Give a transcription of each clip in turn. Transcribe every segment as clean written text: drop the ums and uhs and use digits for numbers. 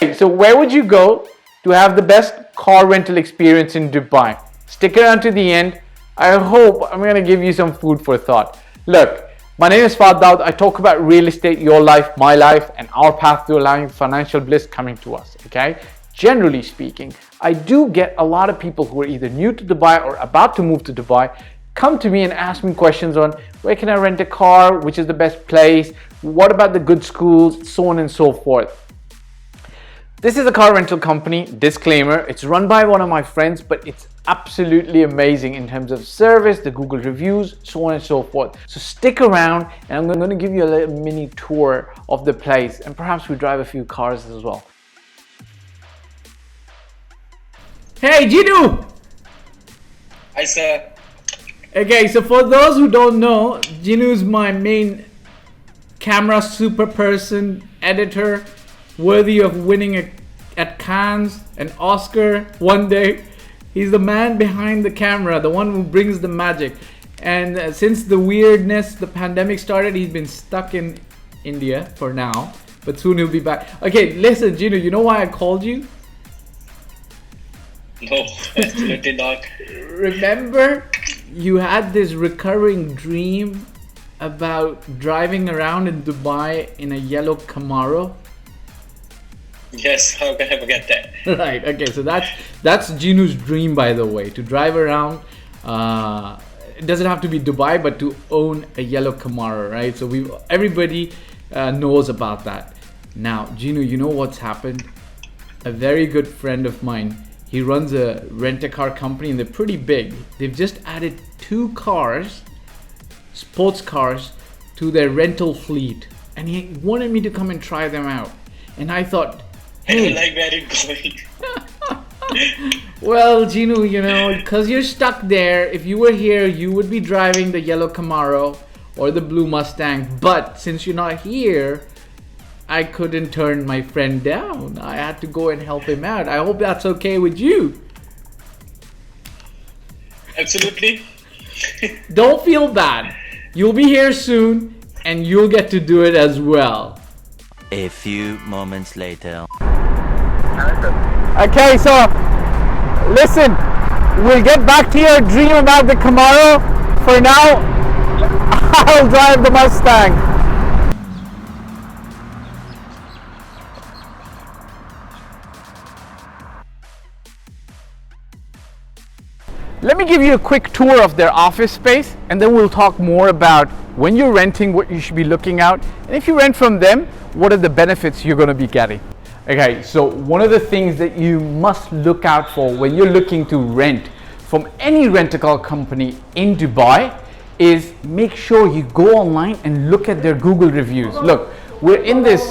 So where would you go to have the best car rental experience in Dubai? Stick around to the end. I hope I'm going to give you some food for thought. Look, my name is Fahd Dawood. I talk about real estate, your life, my life, and our path to allowing financial bliss coming to us, okay? Generally speaking, I do get a lot of people who are either new to Dubai or about to move to Dubai come to me and ask me questions on where can I rent a car, which is the best place, what about the good schools, so on and so forth. This is a car rental company, disclaimer, it's run by one of my friends, but it's absolutely amazing in terms of service, the Google reviews, so on and so forth. So stick around and I'm going to give you a little mini tour of the place and perhaps we drive a few cars as well. Hey Genu! Hi sir. Okay, so for those who don't know, Genu is my main camera super person, editor, worthy of winning at Cannes an Oscar one day. He's the man behind the camera, the one who brings the magic. And since the weirdness, the pandemic started, he's been stuck in India for now, but soon he'll be back. Okay, listen, Genu, you know why I called you? No, absolutely not. Remember, you had this recurring dream about driving around in Dubai in a yellow Camaro? Yes, how can I forget that? Right, okay, so that's Genu's dream, by the way, to drive around. It doesn't have to be Dubai, but to own a yellow Camaro, right? So everybody knows about that. Now, Genu, you know what's happened? A very good friend of mine, he runs a rent-a-car company and they're pretty big. They've just added 2 cars, sports cars, to their rental fleet. And he wanted me to come and try them out. And I thought, hey. I don't like where it's going. Well, Genu, you know, because you're stuck there. If you were here, you would be driving the yellow Camaro or the blue Mustang. But since you're not here, I couldn't turn my friend down. I had to go and help him out. I hope that's okay with you. Absolutely. Don't feel bad. You'll be here soon and you'll get to do it as well. A few moments later. Okay, so listen, we'll get back to your dream about the Camaro. For now, I'll drive the Mustang. Let me give you a quick tour of their office space and then we'll talk more about when you're renting, what you should be looking out, and if you rent from them, what are the benefits you're going to be getting. Okay, so one of the things that you must look out for when you're looking to rent from any rent-a-car company in Dubai is make sure you go online and look at their Google reviews. Look, we're in this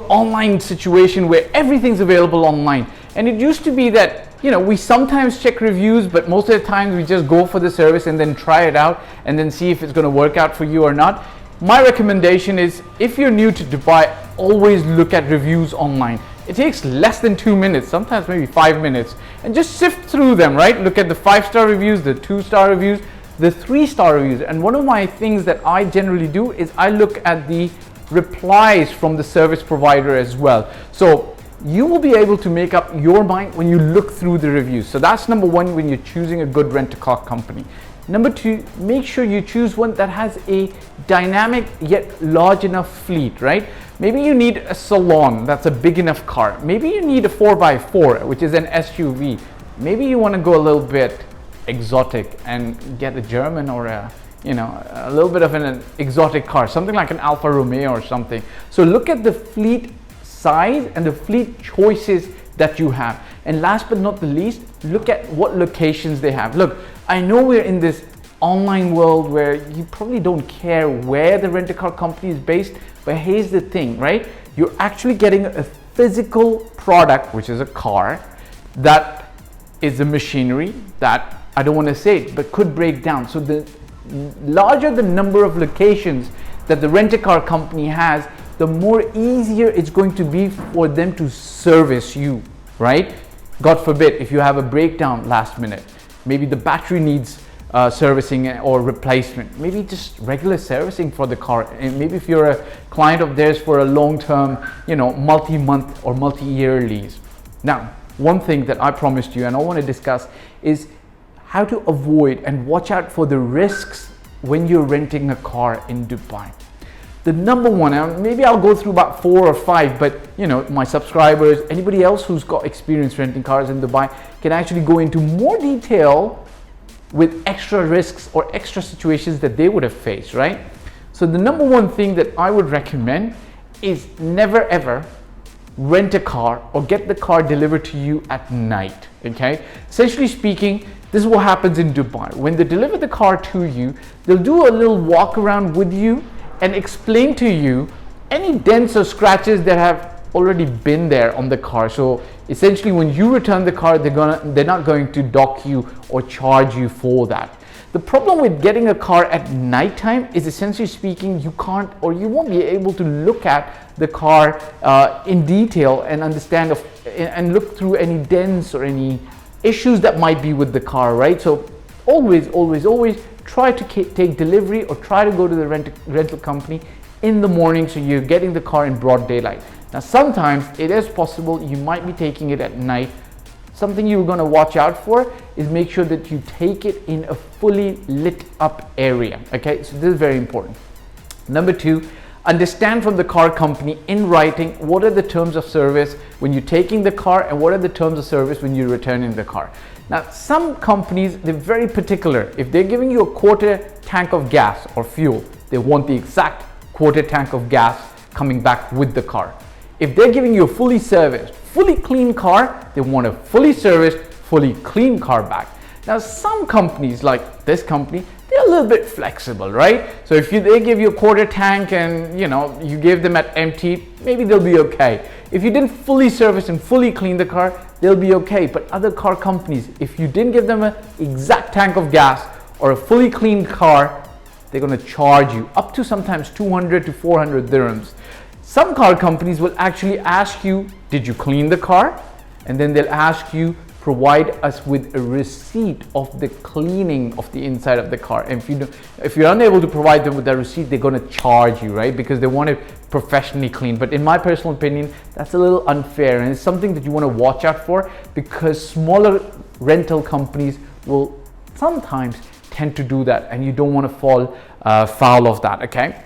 online situation where everything's available online, and it used to be that, you know, we sometimes check reviews, but most of the time we just go for the service and then try it out and then see if it's going to work out for you or not. My recommendation is, if you're new to Dubai, always look at reviews online. It takes less than 2 minutes, sometimes maybe 5 minutes, and just sift through them, right? Look at the 5-star reviews, the 2-star reviews, the 3-star reviews. And one of my things that I generally do is I look at the replies from the service provider as well. So you will be able to make up your mind when you look through the reviews. So that's number 1 when you're choosing a good rent-a-car company. Number 2, make sure you choose one that has a dynamic yet large enough fleet, right? Maybe you need a salon, that's a big enough car. Maybe you need a 4x4, which is an SUV. Maybe you want to go a little bit exotic and get a German or a little bit of an exotic car, something like an Alfa Romeo or something. So look at the fleet size and the fleet choices that you have. And last but not the least, look at what locations they have. Look, I know we're in this online world where you probably don't care where the rent-a-car company is based, but here's the thing, right? You're actually getting a physical product, which is a car, that is a machinery that, I don't want to say it, but could break down. So the larger the number of locations that the rent-a-car company has, the more easier it's going to be for them to service you, right? God forbid, if you have a breakdown last minute, maybe the battery needs servicing or replacement, maybe just regular servicing for the car. And maybe if you're a client of theirs for a long-term, multi-month or multi-year lease. Now, one thing that I promised you and I want to discuss is how to avoid and watch out for the risks when you're renting a car in Dubai. The number one, and maybe I'll go through about 4 or 5, but my subscribers, anybody else who's got experience renting cars in Dubai can actually go into more detail with extra risks or extra situations that they would have faced, right? So the number one thing that I would recommend is never ever rent a car or get the car delivered to you at night, okay? Essentially speaking, this is what happens in Dubai. When they deliver the car to you, they'll do a little walk around with you and explain to you any dents or scratches that have already been there on the car. So essentially when you return the car, they're not going to dock you or charge you for that. The problem with getting a car at nighttime is essentially speaking, you can't or you won't be able to look at the car in detail and understand and look through any dents or any issues that might be with the car, right? So always try to take delivery or try to go to the rental company in the morning so you're getting the car in broad daylight. Now sometimes it is possible you might be taking it at night. Something you're going to watch out for is make sure that you take it in a fully lit up area, okay? So this is very important. Number 2, understand from the car company in writing what are the terms of service when you're taking the car and what are the terms of service when you're returning the car. Now some companies, they're very particular. If they're giving you a quarter tank of gas or fuel, they want the exact quarter tank of gas coming back with the car. If they're giving you a fully serviced, fully clean car, they want a fully serviced, fully clean car back. Now some companies like this company, they're a little bit flexible, right? So if they give you a quarter tank and you gave them at empty, maybe they'll be okay. If you didn't fully service and fully clean the car, they'll be okay. But other car companies, if you didn't give them an exact tank of gas or a fully cleaned car, they're going to charge you up to sometimes 200 to 400 dirhams. Some car companies will actually ask you, did you clean the car? And then they'll ask you, provide us with a receipt of the cleaning of the inside of the car. And if you're unable to provide them with that receipt, they're going to charge you, right? Because they want it professionally clean. But in my personal opinion, that's a little unfair, and it's something that you want to watch out for, because smaller rental companies will sometimes tend to do that, and you don't want to fall foul of that, okay?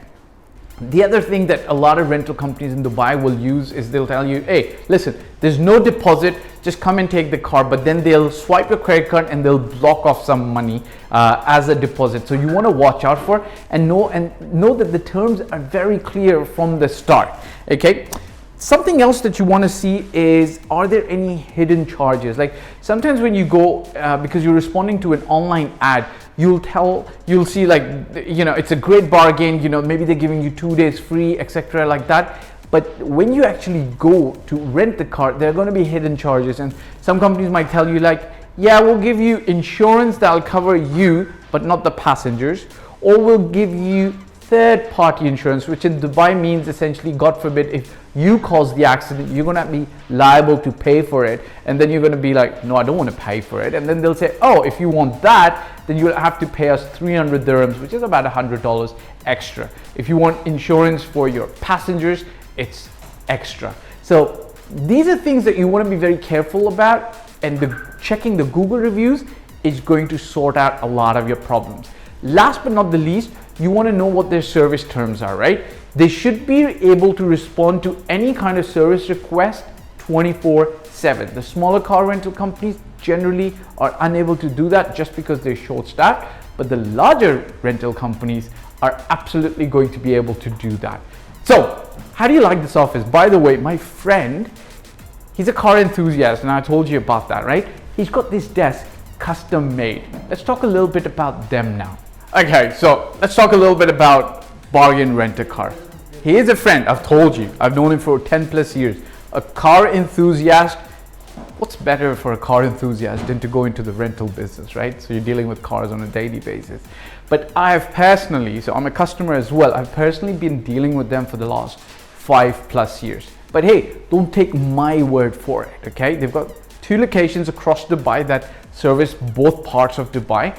The other thing that a lot of rental companies in Dubai will use is they'll tell you, hey, listen, there's no deposit, just come and take the car, but then they'll swipe your credit card and they'll block off some money as a deposit. So you want to watch out for and know that the terms are very clear from the start, okay? Something else that you want to see is, are there any hidden charges? Like sometimes when you go, because you're responding to an online ad, you'll see like, it's a great bargain, maybe they're giving you 2 days free, etc. like that. But when you actually go to rent the car, there are going to be hidden charges, and some companies might tell you like, yeah, we'll give you insurance that'll cover you, but not the passengers, or we'll give you third-party insurance, which in Dubai means essentially, God forbid, if you cause the accident, you're going to be liable to pay for it, and then you're going to be like, no, I don't want to pay for it. And then they'll say, oh, if you want that, then you'll have to pay us 300 dirhams, which is about $100 extra. If you want insurance for your passengers, it's extra. So these are things that you want to be very careful about, and checking the Google reviews is going to sort out a lot of your problems. Last but not the least, you want to know what their service terms are, right? They should be able to respond to any kind of service request 24/7. The smaller car rental companies generally are unable to do that just because they're short-staffed, but the larger rental companies are absolutely going to be able to do that. So, how do you like this office? By the way, my friend, he's a car enthusiast, and I told you about that, right? He's got this desk custom made. Let's talk a little bit about them now. Okay, so let's talk a little bit about Bargain Rent a Car. He is a friend, I've told you. I've known him for 10 plus years. A car enthusiast. What's better for a car enthusiast than to go into the rental business, right? So you're dealing with cars on a daily basis. But I have personally, so I'm a customer as well, I've personally been dealing with them for the last 5 plus years. But hey, don't take my word for it, okay? They've got 2 locations across Dubai that service both parts of Dubai.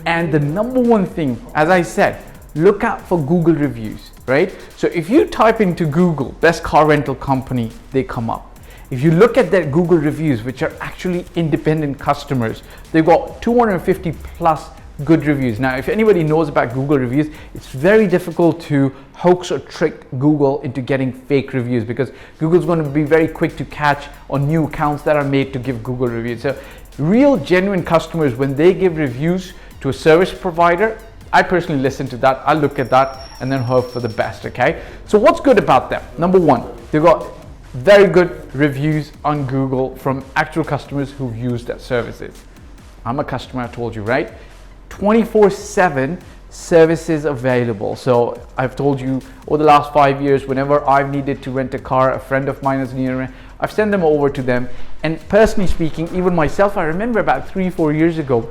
And the number one thing, as I said, look out for Google reviews, right? So if you type into Google, best car rental company, they come up. If you look at their Google reviews, which are actually independent customers, they've got 250 plus good reviews. Now, if anybody knows about Google reviews, it's very difficult to hoax or trick Google into getting fake reviews, because Google's going to be very quick to catch on new accounts that are made to give Google reviews. So real genuine customers, when they give reviews to a service provider, I personally listen to that, I look at that, and then hope for the best, okay? So what's good about them? Number one, they've got very good reviews on Google from actual customers who've used their services. I'm a customer, I told you, right? 24/7 services available. So I've told you over the last 5 years, whenever I've needed to rent a car, a friend of mine is near, I've sent them over to them. And personally speaking, even myself, I remember about 3-4 years ago,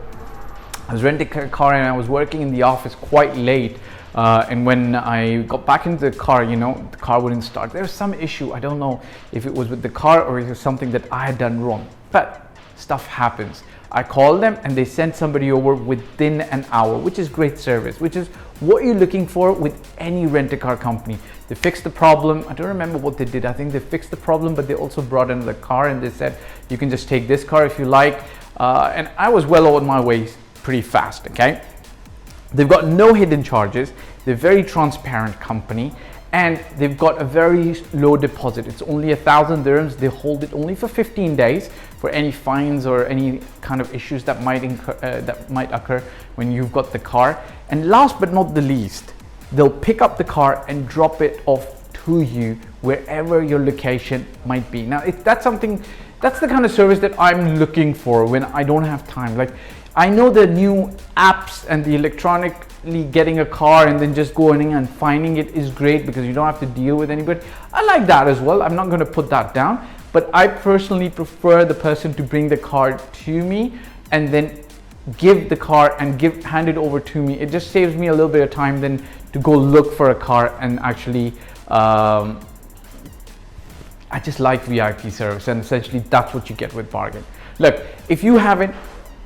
I was renting a car and I was working in the office quite late. And when I got back into the car, you know, the car wouldn't start. There was some issue. I don't know if it was with the car or if it was something that I had done wrong, but stuff happens. I called them and they sent somebody over within an hour, which is great service, which is what you're looking for with any rent-a-car company. They fixed the problem. I don't remember what they did. I think they fixed the problem, but they also brought another car and they said, you can just take this car if you like. And I was well on my way pretty fast, okay? They've got no hidden charges. They're very transparent company, and they've got a very low deposit. It's only 1,000 dirhams. They hold it only for 15 days for any fines or any kind of issues that might occur when you've got the car. And last but not the least, they'll pick up the car and drop it off to you wherever your location might be. Now, that's the kind of service that I'm looking for when I don't have time. Like, I know the new apps and the electronically getting a car and then just going and finding it is great because you don't have to deal with anybody. I like that as well. I'm not going to put that down, but I personally prefer the person to bring the car to me and then give the car and hand it over to me. It just saves me a little bit of time than to go look for a car and actually I just like VIP service, and essentially that's what you get with Bargain. Look, if you haven't,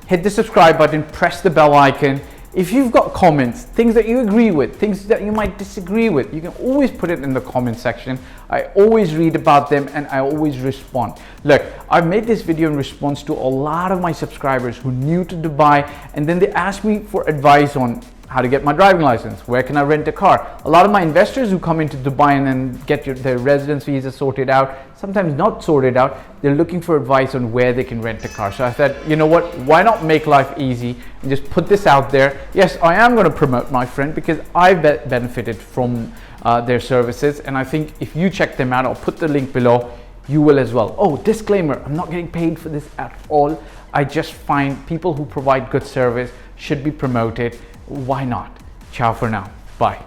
hit the subscribe button, press the bell icon. If you've got comments, things that you agree with, things that you might disagree with, you can always put it in the comment section. I always read about them and I always respond. Look, I've made this video in response to a lot of my subscribers who are new to Dubai, and then they asked me for advice on how to get my driving license, where can I rent a car. A lot of my investors who come into Dubai and then get their residence visa sorted out, sometimes not sorted out, they're looking for advice on where they can rent a car. So I said, you know what, why not make life easy and just put this out there. Yes, I am going to promote my friend because I benefited from their services, and I think if you check them out, I'll put the link below, you will as well. Oh, disclaimer, I'm not getting paid for this at all. I just find people who provide good service should be promoted. Why not? Ciao for now. Bye.